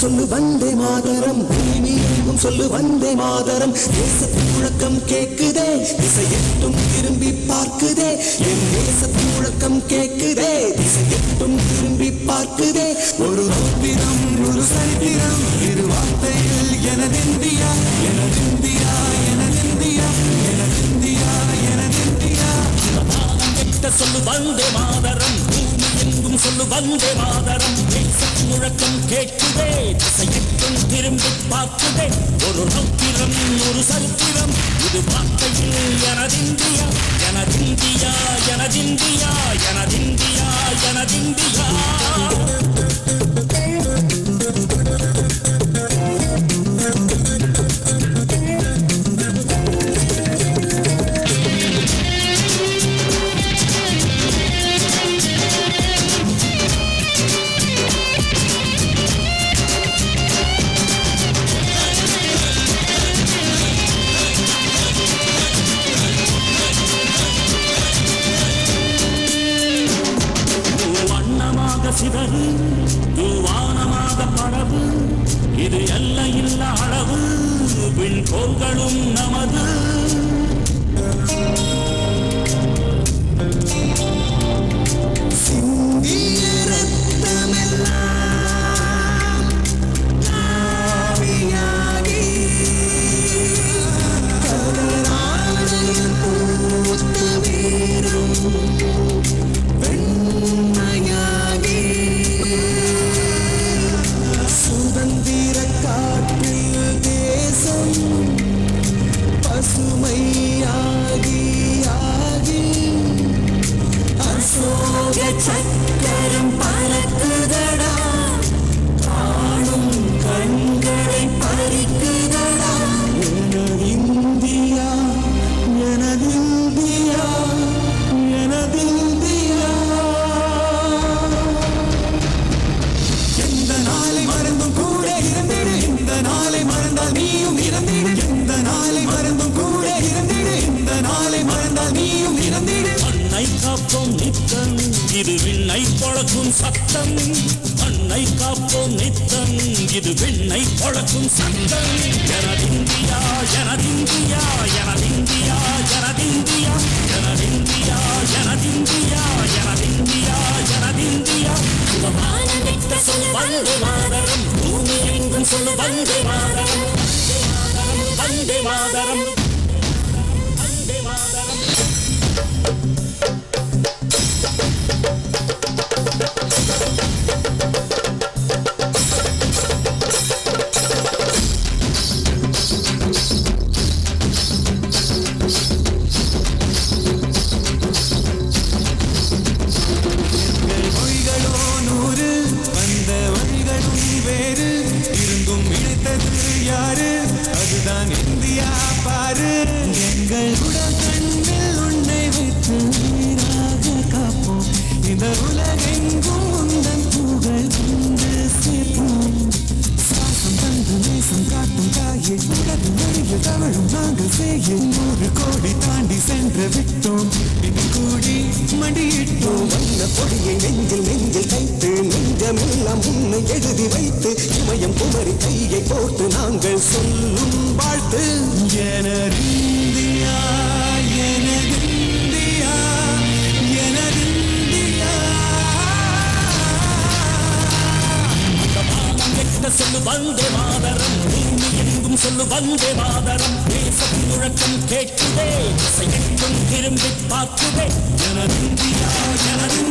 சொல்லு வந்தே மாதரம் பூமி எங்கும் சொல்லு வந்தே மாதரம் தேசத்தின் முழக்கம் கேக்குதே திசையெட்டும் திரும்பி பார்க்குதே என் தேசத்தின் முழக்கம் கேக்குதே திசையெட்டும் திரும்பி பார்க்குதே ஒரு ரௌத்திரம் ஒரு சரித்திரம் இரு வார்த்தையில் எனதிந்தியா எனதிந்தியா எனதிந்தியா எனதிந்தியா எனதிந்தியா சொல்லு வந்தே மாதரம் பூமி எங்கும் சொல்லு வந்தே மாதரம் தேசத்தின் முழக்கம் கேட்குதே திசையெட்டும் திரும்பி பார்க்குதே ஒரு ரௌத்திரம் ஒரு சரித்திரம் இது வார்த்தையில் எனதிந்தியா எனதிந்தியா எனதிந்தியா எனதிந்தியா எனதிந்தியா சிதறு தூவானமாக படவு இது எல்லையில்ல அளவு விண்கோள்களும் நமது சக்கரம் பறக்குதடா காணும் கண்களை பறிக்குதடா எனதிந்தியா எனதிந்தியா எனதிந்தியா எந்த நாளை மறந்தும் கூட இருந்திடு இந்த நாளை மறந்தால் நீயும் இறந்திடு எந்த நாளை மறந்தும் கூட இருந்திடு இந்த நாளை மறந்தால் நீயும் இறந்திடு அன்னை காப்போம் நித்தம் இது விண்ணை பொழக்கும் சத்தம் அன்னை காப்போம் நித்தம் இது விண்ணை பொழக்கும் சத்தம் எனதிந்தியா எனதிந்தியா எனதிந்தியா எனதிந்தியா எனதிந்தியா எனதிந்தியா எனதிந்தியா எனதிந்தியா வானமிட்ட சொல்லு வந்தே மாதரம் பூமி எங்கும் சொல்லு வந்தே மாதரம் வந்தே மாதரம் வந்தே மாதரம் அதுதான் இந்தியா பாரு எங்கள் உடல் கண்ணில் உன்னை வைத்து நீராக காப்போம் இந்த உலகெங்கும் உந்தன் புகழ் கொண்டு சேர்ப்போம் சுவாசம் தந்து நேசம் காட்டும் தாயை உலகு வழியில் தவழும் நாங்கள் செய்ய 100 கோடி தாண்டி சென்று விட்டோம் இது கூடி மடியிட்டோம் வந்த பொடியை நெஞ்சில் நெஞ்சில் கைத்து நெஞ்சமெல்லாம் உன்னை எழுதி வைத்து இமயம் குமரி கையை போட்டு நாங்கள் சொல்லும் வாழ்த்து எனதிந்தியா எனதிந்தியா எனதிந்தியா சொல்லு வந்தே மாதரம் பூமி எங்கும் சொல்லு வந்தே மாதரம் தேசத்தின் முழக்கம் கேட்குதே திசையெட்டும் திரும்பி பார்க்குதே எனதிந்தியா எனதிந்தியா